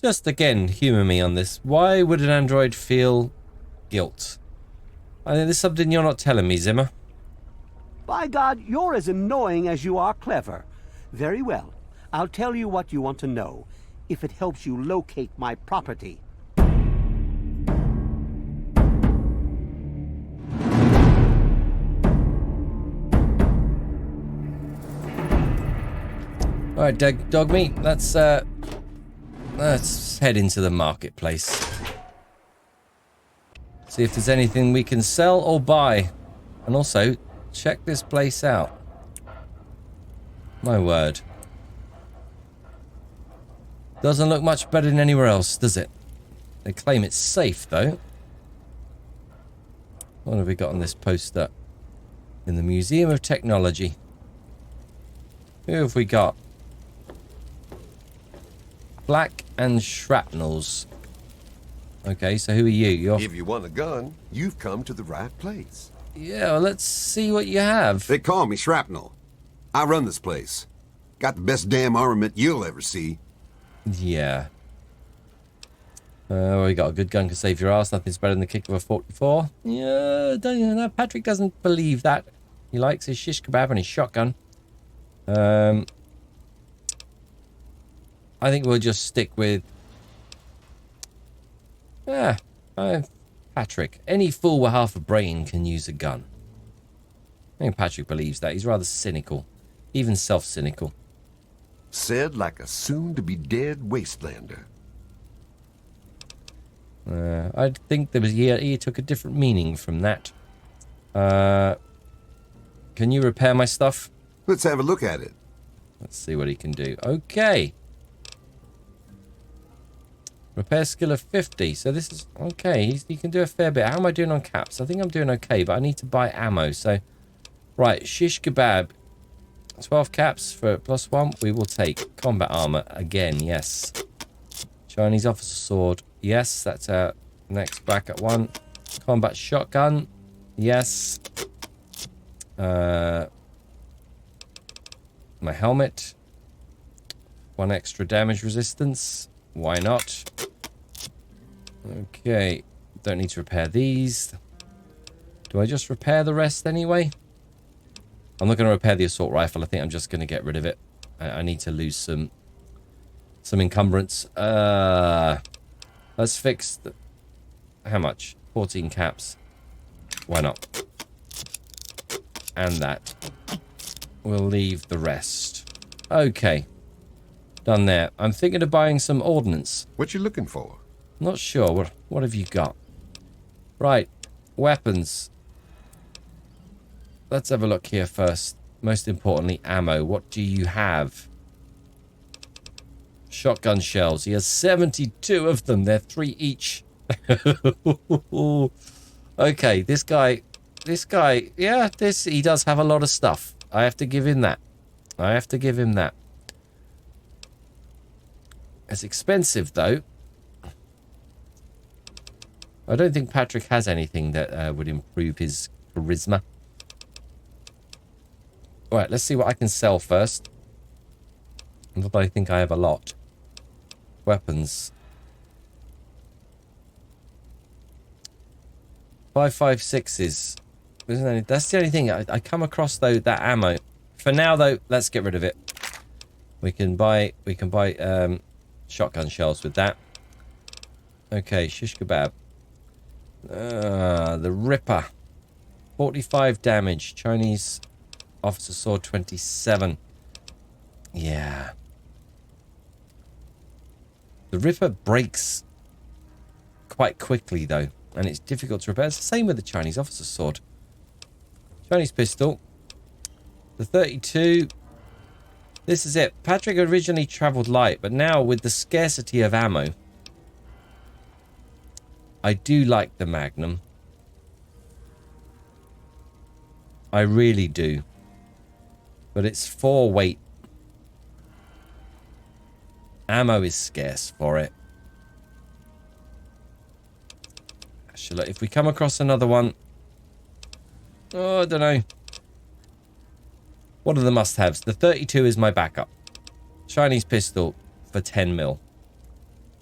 Just again, humour me on this. Why would an android feel guilt? I think there's something you're not telling me, Zimmer. By God, you're as annoying as you are clever. Very well. I'll tell you what you want to know, if it helps you locate my property. Alright, dog meat, let's head into the marketplace. See if there's anything we can sell or buy. And also, check this place out. My word. Doesn't look much better than anywhere else, does it? They claim it's safe, though. What have we got on this poster? In the Museum of Technology. Who have we got? Black and shrapnels. Okay, so who are you? If you want a gun, you've come to the right place. Yeah, well, let's see what you have. They call me Shrapnel. I run this place. Got the best damn armament you'll ever see. Yeah. We got a good gun to save your ass. Nothing's better than the kick of a 44. Yeah, Patrick doesn't believe that. He likes his shish kebab and his shotgun. I think we'll just stick with... Patrick. Any fool with half a brain can use a gun. I think Patrick believes that. He's rather cynical. Even self-cynical. Said like a soon-to-be-dead wastelander. I think there was he took a different meaning from that. Can you repair my stuff? Let's have a look at it. Let's see what he can do. Okay. Repair skill of 50. So this is... Okay, he can do a fair bit. How am I doing on caps? I think I'm doing okay, but I need to buy ammo. So, right. Shish kebab. 12 caps for +1. We will take. Combat armor. Again, yes. Chinese officer sword. Yes, that's our next bracket one. Combat shotgun. Yes. My helmet. 1 extra damage resistance. Why not? Okay. Don't need to repair these. Do I just repair the rest anyway? I'm not going to repair the assault rifle. I think I'm just going to get rid of it. I need to lose some encumbrance. Let's fix the... How much? 14 caps. Why not? And that. We'll leave the rest. Okay. Done there. I'm thinking of buying some ordnance. What you looking for? Not sure. What have you got? Right. Weapons. Let's have a look here first. Most importantly, ammo. What do you have? Shotgun shells. He has 72 of them. They're 3 each. Okay, this guy, yeah, he does have a lot of stuff. I have to give him that. It's expensive, though. I don't think Patrick has anything that would improve his charisma. Alright, let's see what I can sell first. Not that I think I have a lot. Weapons. 5.56s. That's the only thing. I come across, though, that ammo. For now, though, let's get rid of it. We can buy shotgun shells with that. Okay, shish kebab. The Ripper. 45 damage. Chinese officer sword 27. Yeah. The Ripper breaks quite quickly, though, and it's difficult to repair. It's the same with the Chinese officer sword. Chinese pistol. The 32. This is it. Patrick originally travelled light, but now with the scarcity of ammo, I do like the Magnum. I really do. But it's 4 weight. Ammo is scarce for it. Actually, if we come across another one... Oh, I don't know. What are the must-haves? The 32 is my backup. Chinese pistol for 10 mil.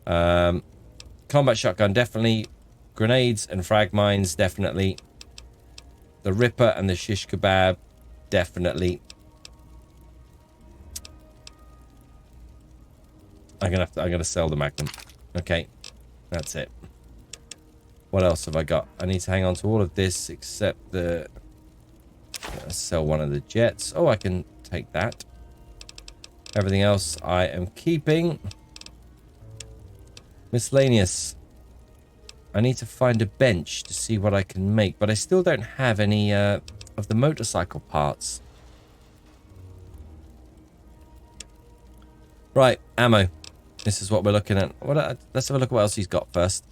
Combat shotgun, definitely. Grenades and frag mines, definitely. The Ripper and the shish kebab, definitely. I'm gonna sell the Magnum. Okay, that's it. What else have I got? I need to hang on to all of this except the... sell one of the jets. Oh, I can take that. Everything else I am keeping. Miscellaneous. I need to find a bench to see what I can make, but I still don't have any of the motorcycle parts. Right, ammo. This is what we're looking at. Let's have a look at what else he's got first.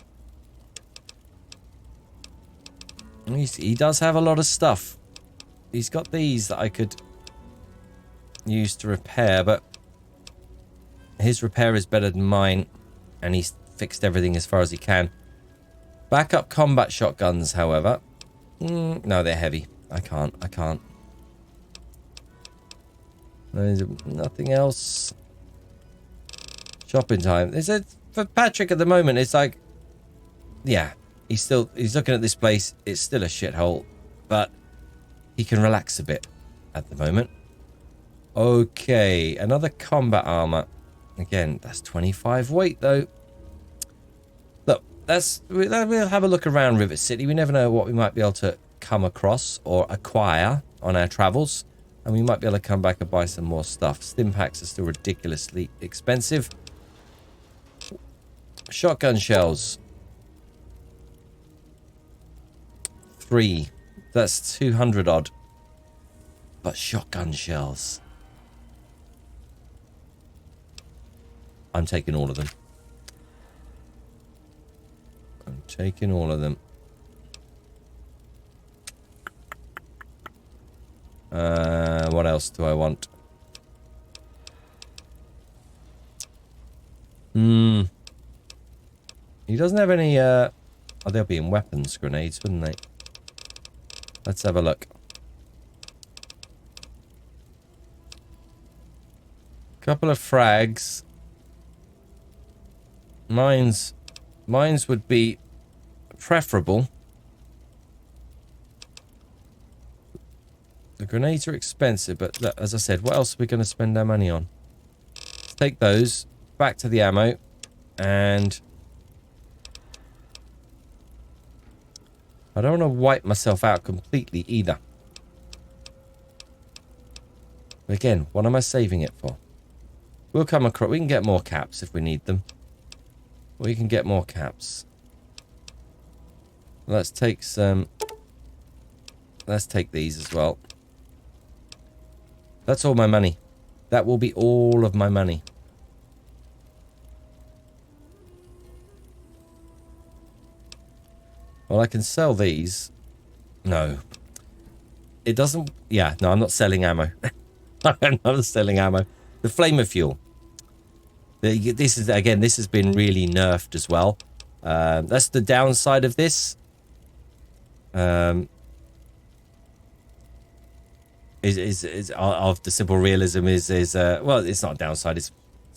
He does have a lot of stuff. He's got these that I could use to repair, but his repair is better than mine, and he's fixed everything as far as he can. Backup combat shotguns, however. No, they're heavy. I can't. There's nothing else. Shopping time. For Patrick at the moment, it's like, yeah, he's looking at this place. It's still a shithole, but he can relax a bit at the moment. Okay, another combat armor. Again, that's 25 weight though. Look, we'll have a look around Rivet City. We never know what we might be able to come across or acquire on our travels, and we might be able to come back and buy some more stuff. Stim packs are still ridiculously expensive. Shotgun shells. 3. That's 200 odd. But shotgun shells. I'm taking all of them. I'm taking all of them. What else do I want? He doesn't have any, oh, they'll be in weapons grenades, wouldn't they? Let's have a look. Couple of frags. Mines would be preferable. The grenades are expensive, but look, as I said, what else are we going to spend our money on? Let's take those back to the ammo, and I don't want to wipe myself out completely either. Again, what am I saving it for? We'll come across. We can get more caps if we need them. We can get more caps. Let's take some. Let's take these as well. That's all my money. That will be all of my money. Well, I can sell these. No. It doesn't... Yeah, no, I'm not selling ammo. I'm not selling ammo. The flamer fuel. This is, again, this has been really nerfed as well. That's the downside of this. Of the simple realism is well, it's not a downside. It's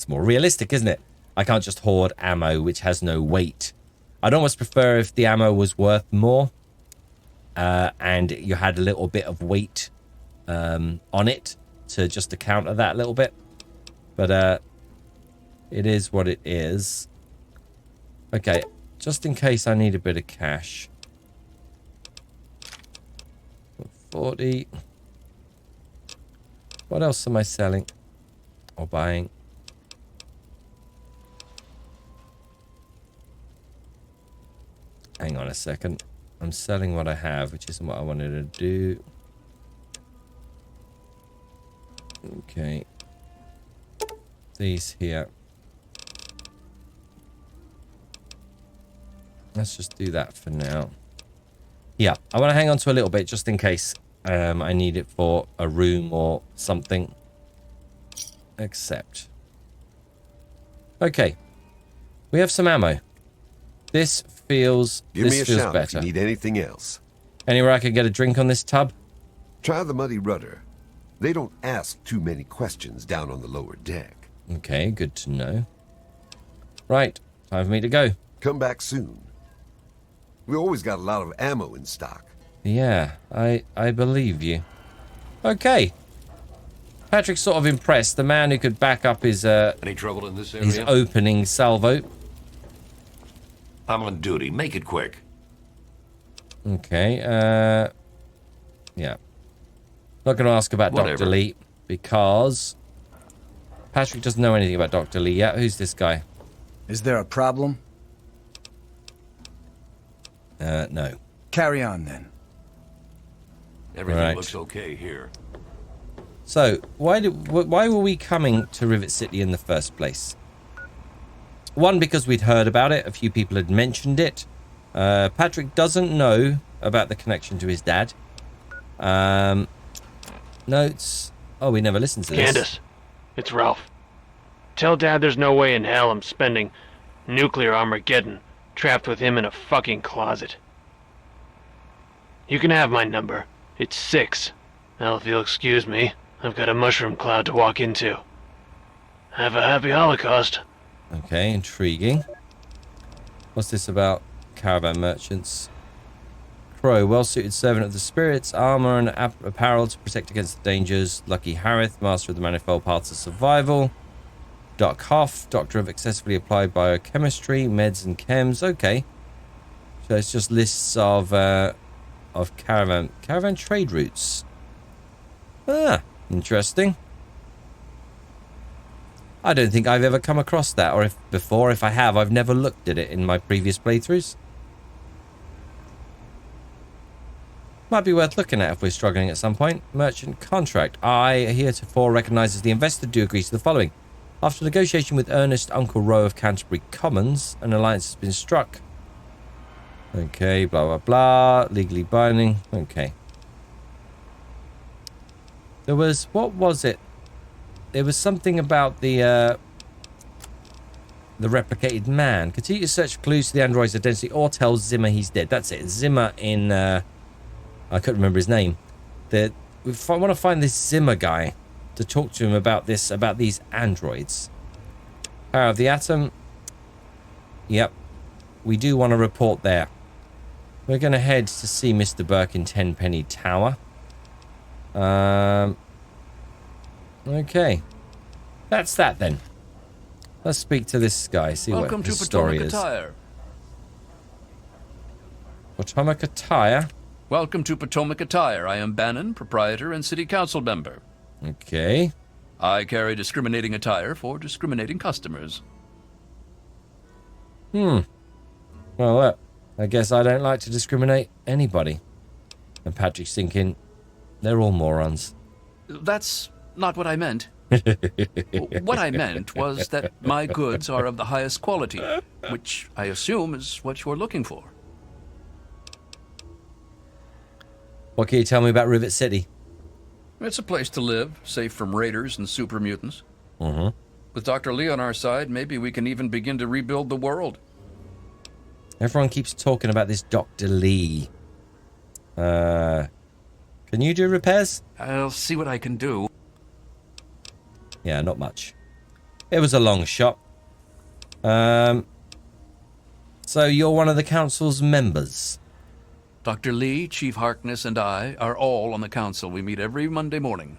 more realistic, isn't it? I can't just hoard ammo which has no weight. I'd almost prefer if the ammo was worth more, and you had a little bit of weight on it to counter that a little bit. But it is what it is. Okay, just in case I need a bit of cash. 40. What else am I selling or buying? Hang on a second. I'm selling what I have, which isn't what I wanted to do. Okay. These here. Let's just do that for now. Yeah, I want to hang on to a little bit just in case I need it for a room or something. Accept. Okay. We have some ammo. This feels Give me a feels shout better. if you need anything else. Anywhere I can get a drink on this tub? Try the Muddy Rudder. They don't ask too many questions down on the lower deck. Okay, good to know. Right, Time for me to go. Come back soon. We always got a lot of ammo in stock. Yeah, I believe you. Okay. Patrick's sort of impressed. The man who could back up his Any trouble in this area? his opening salvo. I'm on duty. Make it quick. Okay. Yeah. Not going to ask about Whatever. Dr. Lee because Patrick doesn't know anything about Dr. Lee yet. Who's this guy? Is there a problem? No. Carry on then. Everything Right. looks okay here. So, why were we coming to Rivet City in the first place? One, because we'd heard about it. A few people had mentioned it. Patrick doesn't know about the connection to his dad. Notes. Oh, we never listened to this. Candace, it's Ralph. Tell Dad there's no way in hell I'm spending nuclear Armageddon trapped with him in a fucking closet. You can have my number. It's 6. Now, if you'll excuse me, I've got a mushroom cloud to walk into. Have a happy Holocaust. Okay, intriguing. What's this about? Caravan merchants. Crow, well-suited servant of the spirits, armor and apparel to protect against the dangers. Lucky Harith, master of the manifold paths of survival. Doc Hoff, doctor of excessively applied biochemistry, meds and chems. Okay, so it's just lists of caravan trade routes. Ah, interesting. I don't think I've ever come across that, or if I have, I've never looked at it in my previous playthroughs. Might be worth looking at if we're struggling at some point. Merchant contract. I heretofore recognise as the investor do agree to the following. After negotiation with Ernest Uncle Rowe of Canterbury Commons, an alliance has been struck. Okay, blah, blah, blah. Legally binding. Okay. There was... What was it? There was something about the replicated man. Continue to search for clues to the android's identity or tell Zimmer he's dead. That's it. Zimmer in... I couldn't remember his name. I want to find this Zimmer guy to talk to him about these androids. Power of the atom. Yep. We do want to report there. We're going to head to see Mr. Burke in Tenpenny Tower. Okay. That's that then. Let's speak to this guy, see Welcome what to his story Potomac is. Attire. Potomac Attire. Welcome to Potomac Attire. I am Bannon, proprietor and city council member. Okay. I carry discriminating attire for discriminating customers. Well, look, I guess I don't like to discriminate anybody. And Patrick's thinking, they're all morons. That's not what I meant. What I meant was that my goods are of the highest quality, which I assume is what you're looking for. What can you tell me about Rivet City? It's a place to live, safe from raiders and super mutants. Mm-hmm. With Dr. Lee on our side, maybe we can even begin to rebuild the world. Everyone keeps talking about this Dr. Lee. Can you do repairs? I'll see what I can do. Yeah, not much. It was a long shot. So you're one of the council's members? Dr. Lee, Chief Harkness, and I are all on the council. We meet every Monday morning.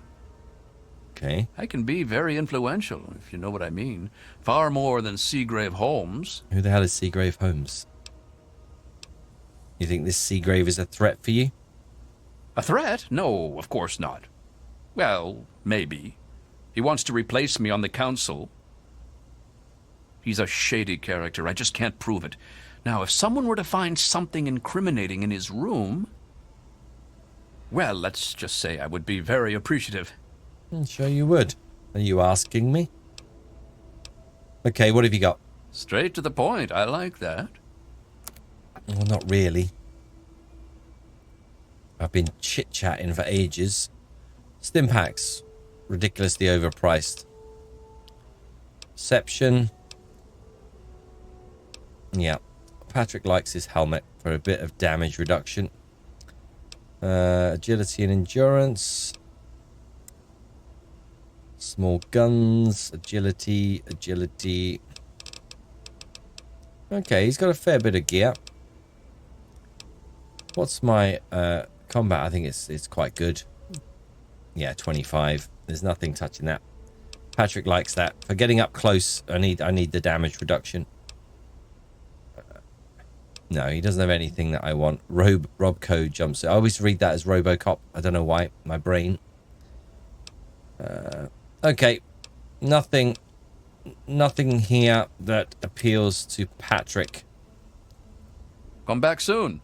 Okay. I can be very influential, if you know what I mean. Far more than Seagrave Holmes. Who the hell is Seagrave Holmes? You think this Seagrave is a threat for you? A threat? No, of course not. Well, maybe. He wants to replace me on the council. He's a shady character. I just can't prove it. Now, if someone were to find something incriminating in his room, well, let's just say I would be very appreciative. I'm sure you would. Are you asking me? Okay, what have you got? Straight to the point. I like that. Well, not really. I've been chit-chatting for ages. Stim packs. Ridiculously overpriced. Perception. Yeah. Patrick likes his helmet for a bit of damage reduction. Agility and endurance. Small guns. Agility. Okay, he's got a fair bit of gear. What's my combat? I think it's quite good. Yeah, 25. There's nothing touching that. Patrick likes that. For getting up close, I need the damage reduction. No, he doesn't have anything that I want. Robco jumpsuit. I always read that as Robocop. I don't know why. My brain. Okay. Nothing here that appeals to Patrick. Come back soon.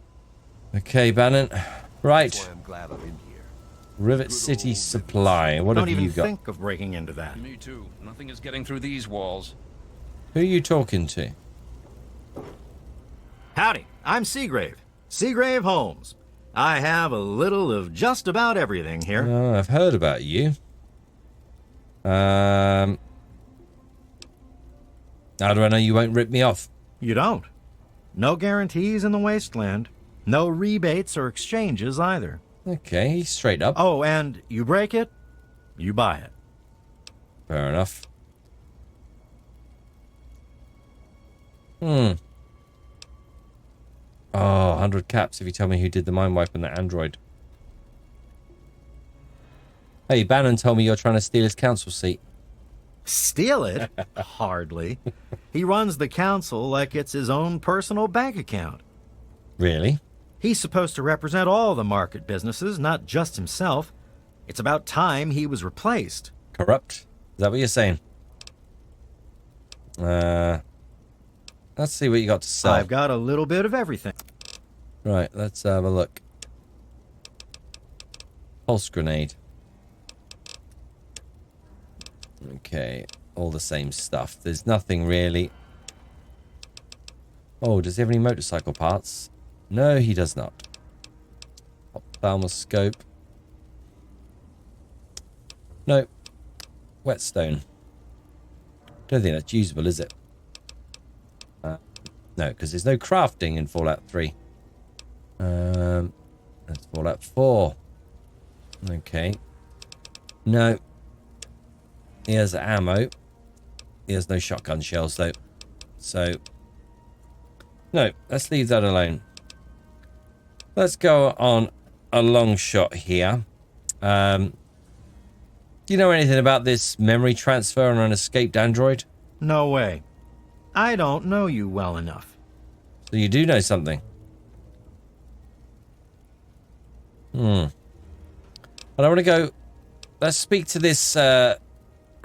Okay, Bannon. Right. That's why I'm glad I'm in here. Rivet City Supply. What Don't have even you got? think of breaking into that. Me too. Nothing is getting through these walls. Who are you talking to? Howdy, I'm Seagrave. Seagrave Holmes. I have a little of just about everything here. Oh, I've heard about you. How do I know you won't rip me off? You don't. No guarantees in the wasteland. No rebates or exchanges either. Okay, he's straight up. Oh, and you break it, you buy it. Fair enough. Oh, 100 caps if you tell me who did the mind wipe on that android. Hey, Bannon told me you're trying to steal his council seat. Steal it? Hardly. He runs the council like it's his own personal bank account. Really? He's supposed to represent all the market businesses, not just himself. It's about time he was replaced. Corrupt? Is that what you're saying? Let's see what you got to sell. I've got a little bit of everything. Right, let's have a look. Pulse grenade. Okay, all the same stuff. There's nothing really. Oh, does he have any motorcycle parts? No, he does not. Ophthalmoscope. No. Whetstone. Don't think that's usable, is it? No, because there's no crafting in Fallout 3. That's Fallout 4. Okay. No. Here's ammo. Here's no shotgun shells, though. So, no, let's leave that alone. Let's go on a long shot here. Do you know anything about this memory transfer on an escaped android? No way. I don't know you well enough. So you do know something. I don't want to go. Let's speak to this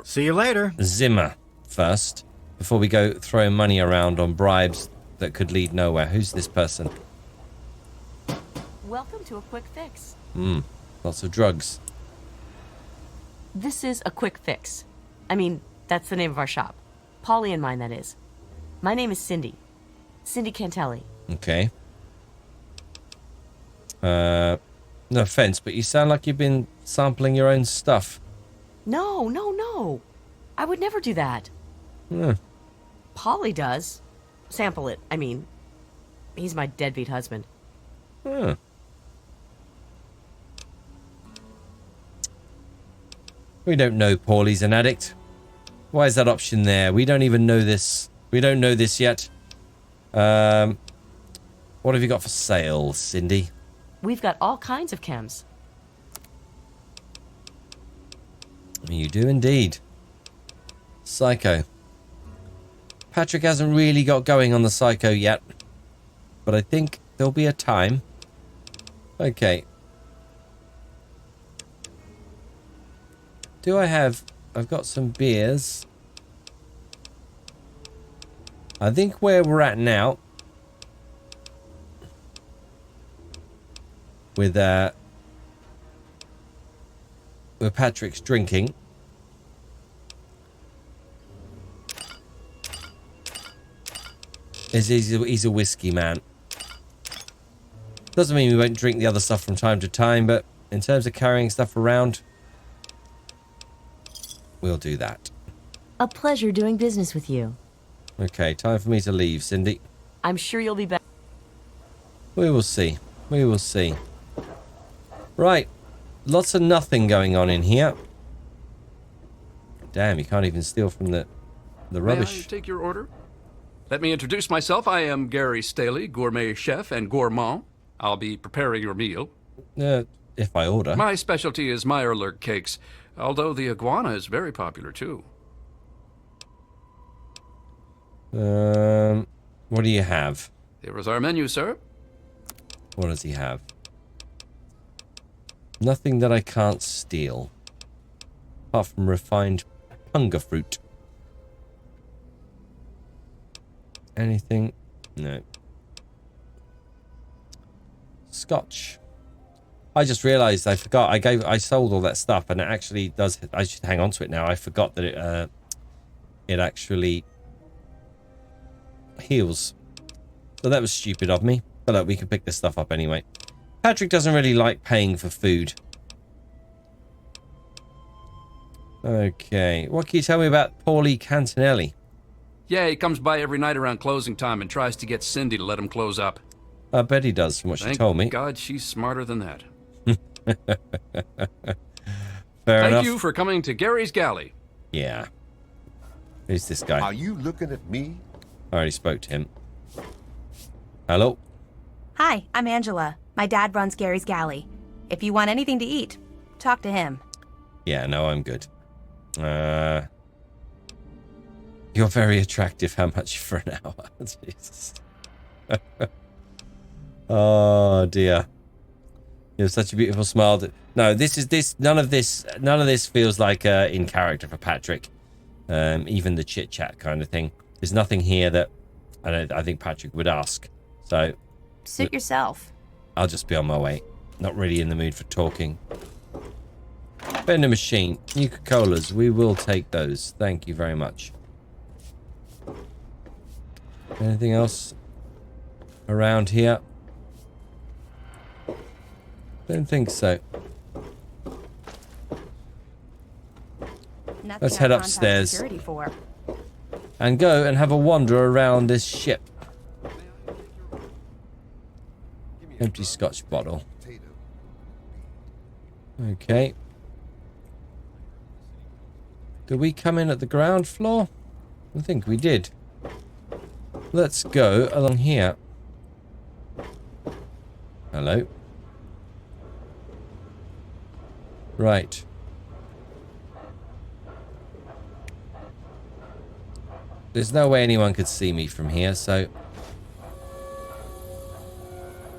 See you later. Zimmer first, before we go throwing money around on bribes that could lead nowhere. Who's this person? Welcome to a quick fix. Lots of drugs. This is a quick fix. I mean, that's the name of our shop. Polly and mine, that is. My name is Cindy. Cindy Cantelli. Okay. No offense, but you sound like you've been sampling your own stuff. No. I would never do that. Polly does. Sample it, I mean. He's my deadbeat husband. We don't know Paulie's an addict. Why is that option there? We don't even know this. We don't know this yet. What have you got for sale, Cindy? We've got all kinds of chems. You do indeed. Psycho. Patrick hasn't really got going on the Psycho yet. But I think there'll be a time. Okay. Do I have... I've got some beers. I think where we're at now... With Patrick's drinking. He's a whiskey man. Doesn't mean we won't drink the other stuff from time to time, but in terms of carrying stuff around, we'll do that. A pleasure doing business with you. Okay, time for me to leave, Cindy. I'm sure you'll be back. We will see. We will see. Right. Lots of nothing going on in here. Damn, you can't even steal from the May I rubbish. take your order? Let me introduce myself. I am Gary Staley, gourmet chef and gourmand. I'll be preparing your meal. If I order. My specialty is Meyerlurk cakes, although the iguana is very popular too. What do you have? Here is our menu, sir. What does he have? Nothing that I can't steal. Apart from refined punga fruit. Anything? No. Scotch. I just realised I forgot. I sold all that stuff, and it actually does. I should hang on to it now. I forgot that it actually heals. So that was stupid of me. But look, we can pick this stuff up anyway. Patrick doesn't really like paying for food. Okay, what can you tell me about Paulie Cantonelli? Yeah, he comes by every night around closing time and tries to get Cindy to let him close up. I bet he does, from what she told me. Thank God she's smarter than that. Fair enough. Thank you for coming to Gary's Galley. Yeah. Who's this guy? Are you looking at me? I already spoke to him. Hello? Hi, I'm Angela. My dad runs Gary's Galley. If you want anything to eat, talk to him. Yeah, no, I'm good. You're very attractive. How much for an hour? Jesus. Oh dear. You have such a beautiful smile. No, none of this feels like in character for Patrick. Even the chit chat kind of thing. There's nothing here that I think Patrick would ask. So suit yourself. I'll just be on my way. Not really in the mood for talking. Vendor machine, Nuka-Colas. We will take those. Thank you very much. Anything else around here? Don't think so. Nothing Let's I head contact upstairs security for. and go and have a wander around this ship. Empty Scotch bottle. Okay. Did we come in at the ground floor? I think we did. Let's go along here. Hello. Right. There's no way anyone could see me from here, so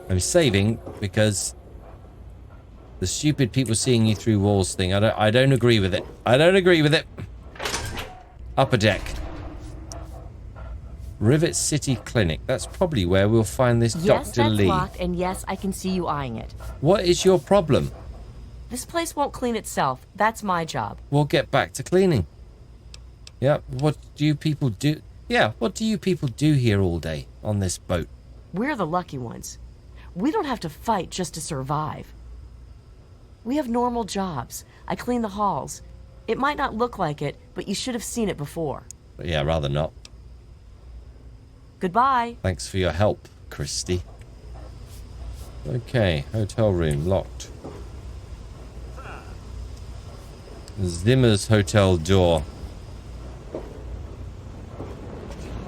I'm saving because the stupid people seeing you through walls thing, I don't agree with it. I don't agree with it. Upper deck. Rivet City Clinic. That's probably where we'll find this Yes, Dr. that's Lee. locked, and yes, I can see you eyeing it. What is your problem? This place won't clean itself. That's my job. We'll get back to cleaning. Yeah, what do you people do? Yeah, what do you people do here all day on this boat? We're the lucky ones. We don't have to fight just to survive. We have normal jobs. I clean the halls. It might not look like it, but you should have seen it before. But yeah, rather not. Goodbye. Thanks for your help, Christy. Okay, hotel room locked. Zimmer's hotel door.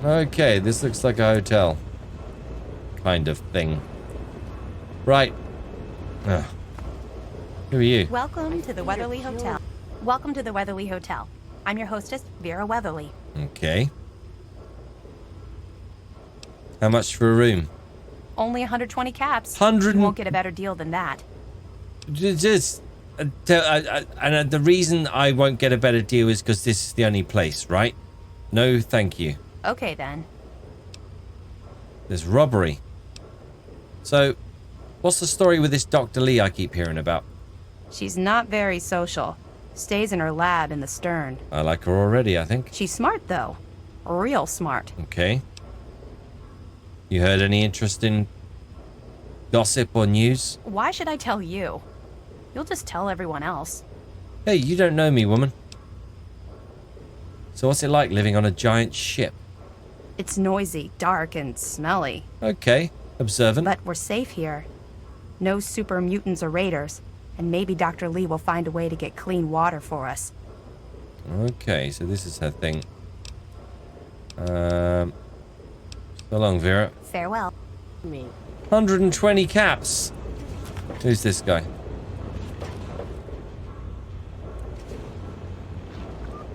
Okay, this looks like a hotel. Kind of thing. Right. Ugh. Who are you? Welcome to the Weatherly Hotel. Welcome to the Weatherly Hotel. I'm your hostess, Vera Weatherly. Okay. How much for a room? Only 120 caps. 100. You won't get a better deal than that. Just... and the reason I won't get a better deal is because this is the only place, right? No, thank you. Okay, then. There's robbery. So, what's the story with this Dr. Lee I keep hearing about? She's not very social. Stays in her lab in the stern. I like her already, I think. She's smart, though. Real smart. Okay. You heard any interesting gossip or news? Why should I tell you? You'll just tell everyone else. Hey, you don't know me, woman. So what's it like living on a giant ship? It's noisy, dark, and smelly. Okay, observant. But we're safe here. No super mutants or raiders. And maybe Dr. Lee will find a way to get clean water for us. Okay, so this is her thing. So long, Vera. Farewell. Me. 120 caps. Who's this guy?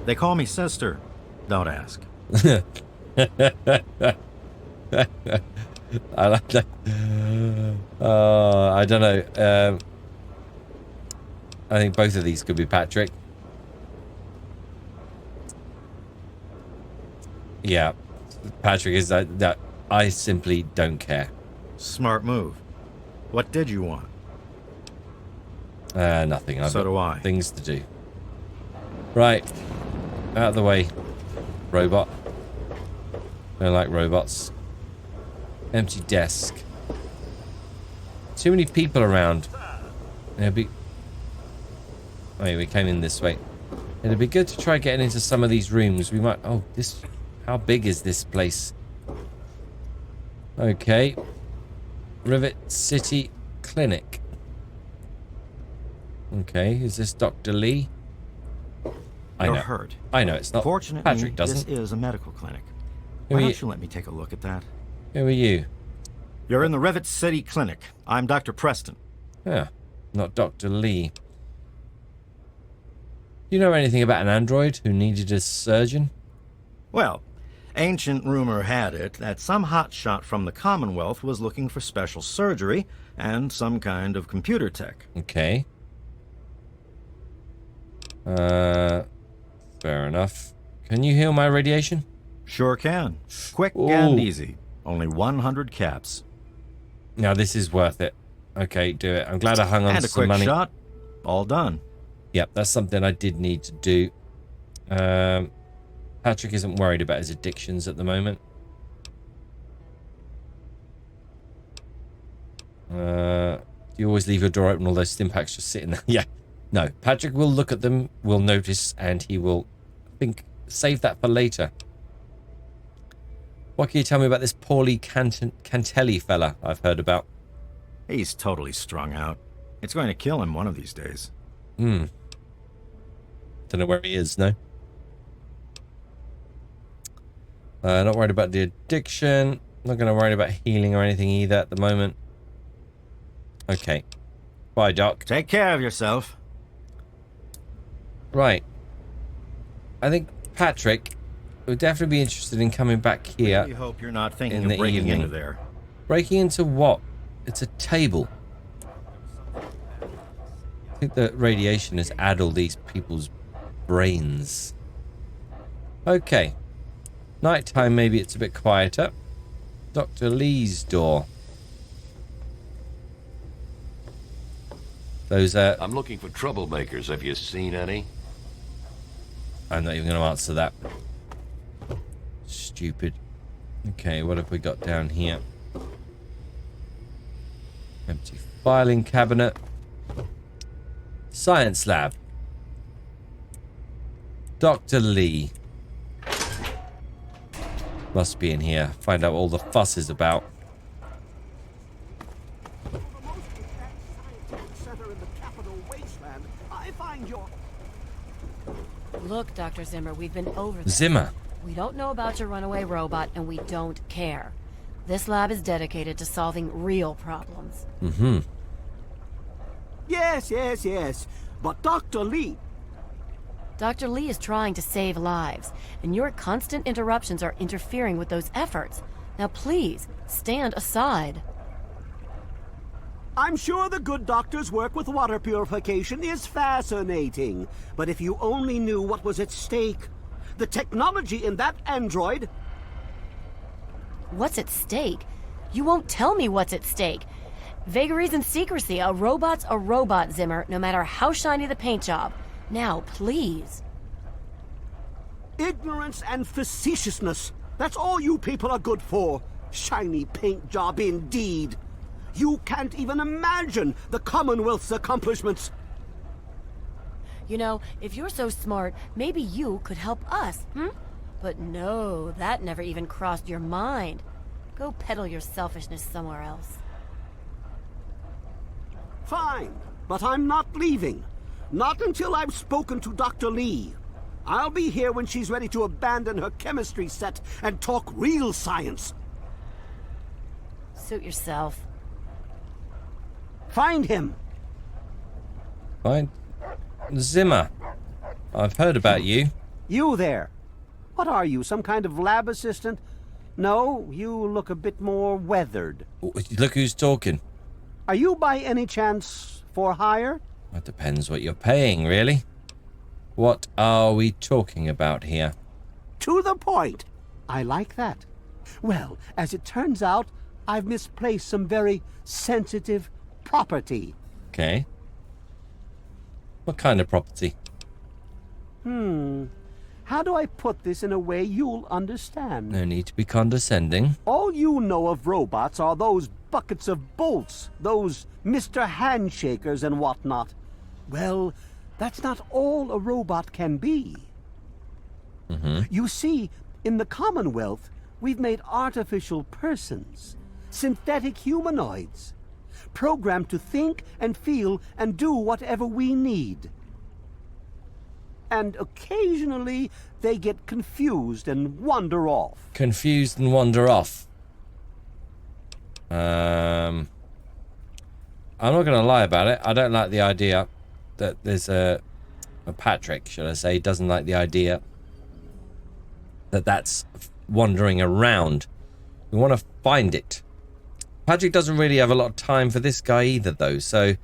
They call me sister. Don't ask. I like that. I don't know. I think both of these could be Patrick. Yeah, Patrick is that. I simply don't care. Smart move. What did you want? Nothing. I've So got do I. things to do. Right, out of the way, robot. I like robots. Empty desk. Too many people around. It'd be. Oh, we came in this way. It'd be good to try getting into some of these rooms. We might. Oh, this. How big is this place? Okay. Rivet City Clinic. Okay, is this Dr. Lee? I You're know. hurt. I know it's not. Fortunately, Patrick doesn't. this is a medical clinic. Who Why are don't you? you let me take a look at that? Who are you? You're in the Rivet City Clinic. I'm Dr. Preston. Yeah, not Dr. Lee. You know anything about an android who needed a surgeon? Well, ancient rumor had it that some hotshot from the Commonwealth was looking for special surgery and some kind of computer tech. Okay. Fair enough. Can you heal my radiation? Sure can. Quick Ooh. and easy. Only 100 caps. Now this is worth it. Okay, do it. I'm glad I hung on And to a some quick money. shot. All done. Yep, that's something I did need to do. Patrick isn't worried about his addictions at the moment. Do you always leave your door open, all those stim packs just sitting there? Yeah. No, Patrick will look at them, will notice, and he will save that for later. What can you tell me about this Paulie Cantelli fella I've heard about? He's totally strung out. It's going to kill him one of these days. Don't know where he is, no? Not worried about the addiction. Not going to worry about healing or anything either at the moment. Okay. Bye, Doc. Take care of yourself. Right. I think Patrick would definitely be interested in coming back here. I hope you're not thinking in of the breaking evening. into there. Breaking into what? It's a table. I think the radiation has addled these people's brains. Okay. Nighttime, maybe it's a bit quieter. Dr. Lee's door. Those I'm looking for troublemakers. Have you seen any? I'm not even going to answer that. Stupid. Okay, what have we got down here? Empty filing cabinet. Science lab. Dr. Lee. Must be in here. Find out what all the fuss is about. Look, Dr. Zimmer, we've been over this. Zimmer. We don't know about your runaway robot, and we don't care. This lab is dedicated to solving real problems. Mm-hmm. Yes. But Dr. Lee... Dr. Lee is trying to save lives, and your constant interruptions are interfering with those efforts. Now please, stand aside. I'm sure the good doctor's work with water purification is fascinating. But if you only knew what was at stake. The technology in that android... What's at stake? You won't tell me what's at stake. Vagaries and secrecy. A robot's a robot, Zimmer, no matter how shiny the paint job. Now, please. Ignorance and facetiousness. That's all you people are good for. Shiny paint job indeed. You can't even imagine the Commonwealth's accomplishments. You know, if you're so smart, maybe you could help us, But no, that never even crossed your mind. Go peddle your selfishness somewhere else. Fine, but I'm not leaving. Not until I've spoken to Dr. Lee. I'll be here when she's ready to abandon her chemistry set and talk real science. Suit yourself. Find him! Fine. Zimmer. I've heard about you. You there. What are you, some kind of lab assistant? No, you look a bit more weathered. Look who's talking. Are you by any chance for hire? It depends what you're paying, really. What are we talking about here? To the point. I like that. Well, as it turns out, I've misplaced some very sensitive property. Okay. What kind of property? How do I put this in a way you'll understand? No need to be condescending. All you know of robots are those buckets of bolts, those Mr. Handshakers and whatnot. Well, that's not all a robot can be. You see, in the Commonwealth, we've made artificial persons, synthetic humanoids, programmed to think and feel and do whatever we need. And occasionally, they get confused and wander off. Confused and wander off. I'm not going to lie about it. I don't like the idea that there's a Patrick, should I say, doesn't like the idea that that's wandering around. We want to find it. Patrick doesn't really have a lot of time for this guy either, though. So,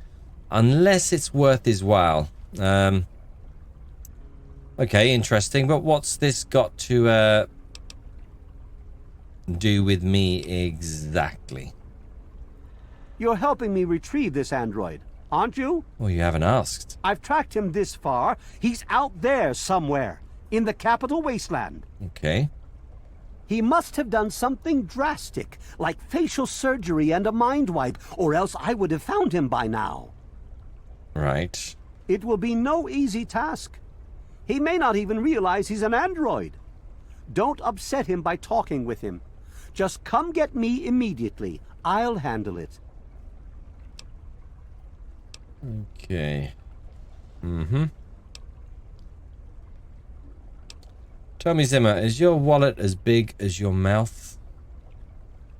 unless it's worth his while. Okay, interesting. But what's this got to do with me exactly? You're helping me retrieve this android, aren't you? Well, you haven't asked. I've tracked him this far. He's out there somewhere, in the capital wasteland. Okay. He must have done something drastic, like facial surgery and a mind wipe, or else I would have found him by now. Right. It will be no easy task. He may not even realize he's an android. Don't upset him by talking with him. Just come get me immediately. I'll handle it. Okay. Tell me, Zimmer, is your wallet as big as your mouth?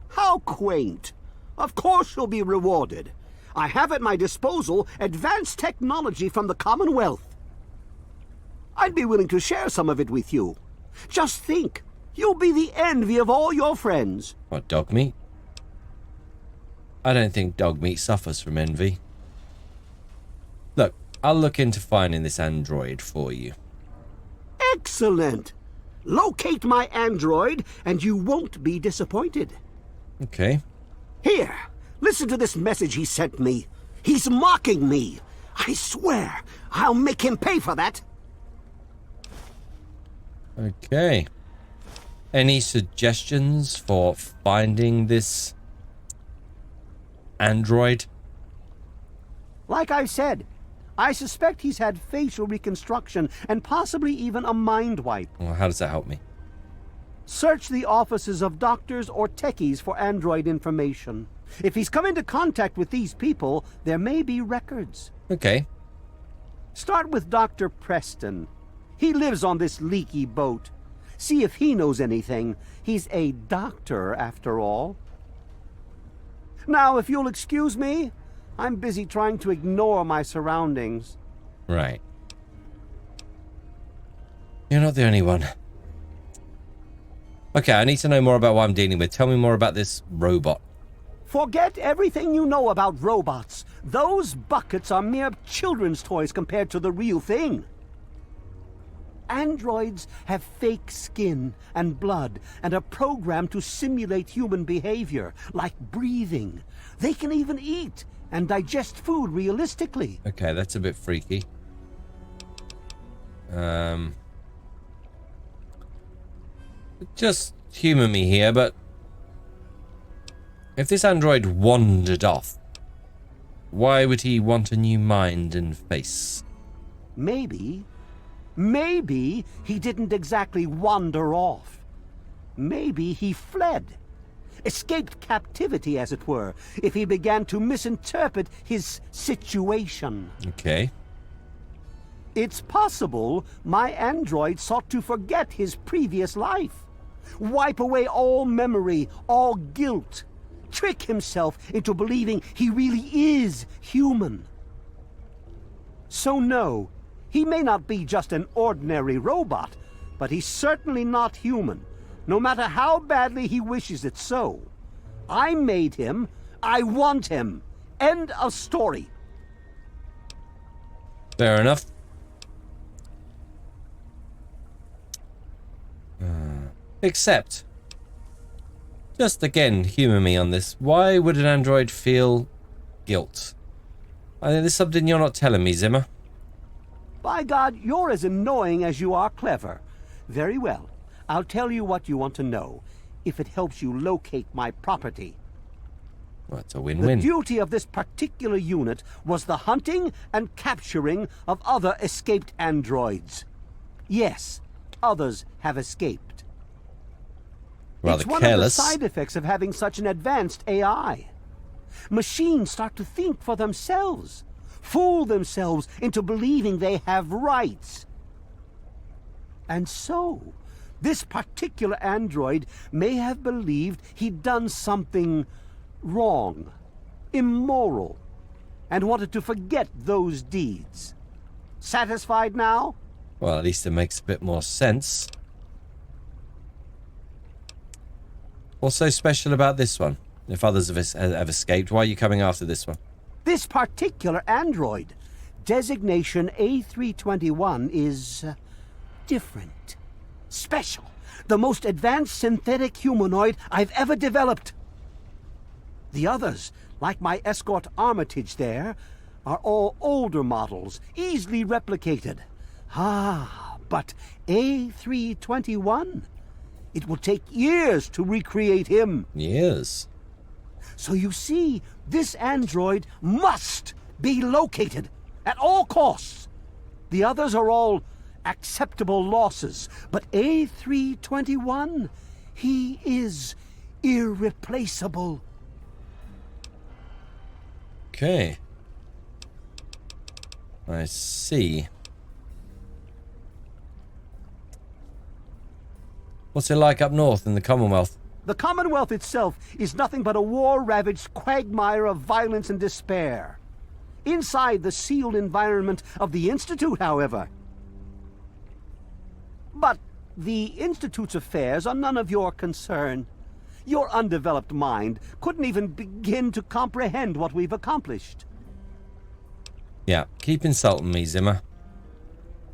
How quaint. Of course you'll be rewarded. I have at my disposal advanced technology from the Commonwealth. I'd be willing to share some of it with you. Just think, you'll be the envy of all your friends. What, dog meat? I don't think dog meat suffers from envy. Look, I'll look into finding this android for you. Excellent. Locate my android, and you won't be disappointed. Okay. Here, listen to this message he sent me. He's mocking me. I swear, I'll make him pay for that. Okay. Any suggestions for finding this android? Like I said, I suspect he's had facial reconstruction and possibly even a mind wipe. Well, how does that help me? Search the offices of doctors or techies for android information. If he's come into contact with these people, there may be records. Okay. Start with Dr. Preston. He lives on this leaky boat. See if he knows anything. He's a doctor, after all. Now, if you'll excuse me, I'm busy trying to ignore my surroundings. Right. You're not the only one. Okay, I need to know more about what I'm dealing with. Tell me more about this robot. Forget everything you know about robots. Those buckets are mere children's toys compared to the real thing. Androids have fake skin and blood and are programmed to simulate human behavior, like breathing. They can even eat and digest food realistically. Okay, that's a bit freaky. Just humor me here, but if this android wandered off, why would he want a new mind and face? Maybe he didn't exactly wander off. Maybe he fled. Escaped captivity, as it were, if he began to misinterpret his situation. Okay. It's possible my android sought to forget his previous life. Wipe away all memory, all guilt. trick himself into believing he really is human. So no, he may not be just an ordinary robot, but he's certainly not human, no matter how badly he wishes it so. I made him. I want him. End of story. Fair enough. Except, just again, humour me on this. Why would an android feel guilt? I think there's something you're not telling me, Zimmer. By God, you're as annoying as you are clever. Very well. I'll tell you what you want to know, if it helps you locate my property. Well, it's a win-win. The duty of this particular unit was the hunting and capturing of other escaped androids. Yes, others have escaped. Rather it's one careless. of the side effects of having such an advanced AI. Machines start to think for themselves, fool themselves into believing they have rights. And so, this particular android may have believed he'd done something wrong, immoral, and wanted to forget those deeds. Satisfied now? Well, at least it makes a bit more sense. What's so special about this one? If others have escaped, why are you coming after this one? This particular android, designation A321, is different, special, the most advanced synthetic humanoid I've ever developed. The others, like my escort Armitage there, are all older models, easily replicated. Ah, but A321? It will take years to recreate him. Years? So you see, this android must be located at all costs. The others are all acceptable losses, but A321, he is irreplaceable. Okay. I see. What's it like up north in the Commonwealth? The Commonwealth itself is nothing but a war-ravaged quagmire of violence and despair. Inside the sealed environment of the Institute, however. But the Institute's affairs are none of your concern. Your undeveloped mind couldn't even begin to comprehend what we've accomplished. Yeah, keep insulting me, Zimmer.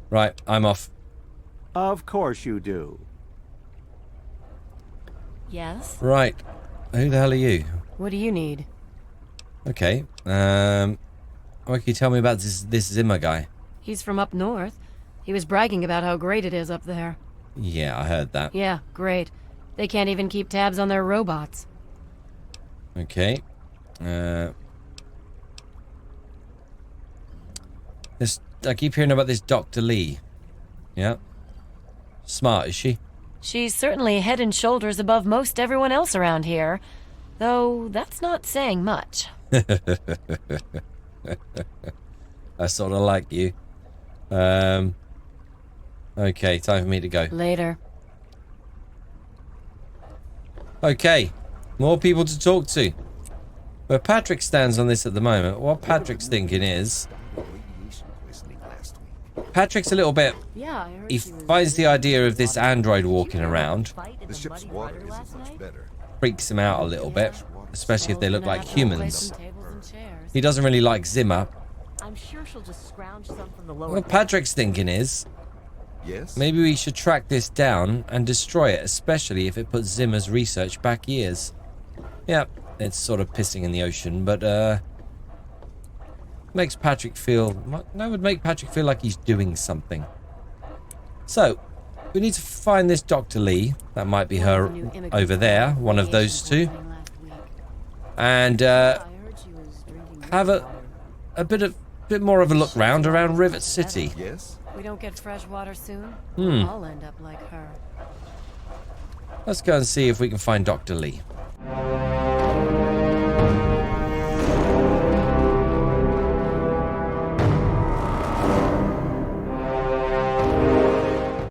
Right, I'm off. Of course you do. Yes? Right. Who the hell are you? What do you need? Okay. What can you tell me about this Zimmer guy? He's from up north. He was bragging about how great it is up there. Yeah, I heard that. Yeah, great. They can't even keep tabs on their robots. Okay. I keep hearing about this Dr. Lee. Yeah. Smart, is she? She's certainly head and shoulders above most everyone else around here. Though, that's not saying much. I sort of like you. Okay, time for me to go. Later. Okay, more people to talk to. Where Patrick stands on this at the moment, what Patrick's thinking is... Patrick's a little bit... Yeah, I heard He finds the idea of this android walking around. The ship's water isn't much better. Freaks him out a little bit. Especially if they look like humans. tables and chairs. He doesn't really like Zimmer. I'm sure she'll just scrounge some from the lower. What Patrick's thinking is... Yes? Maybe we should track this down and destroy it, especially if it puts Zimmer's research back years. Yep, it's sort of pissing in the ocean, but makes Patrick feel... No, would make Patrick feel like he's doing something. So, we need to find this Dr. Lee. That might be her over there, one of those two. And have a bit more of a look round around Rivet City. Yes? We don't get fresh water soon. Hmm. I'll end up like her. Let's go and see if we can find Dr. Lee.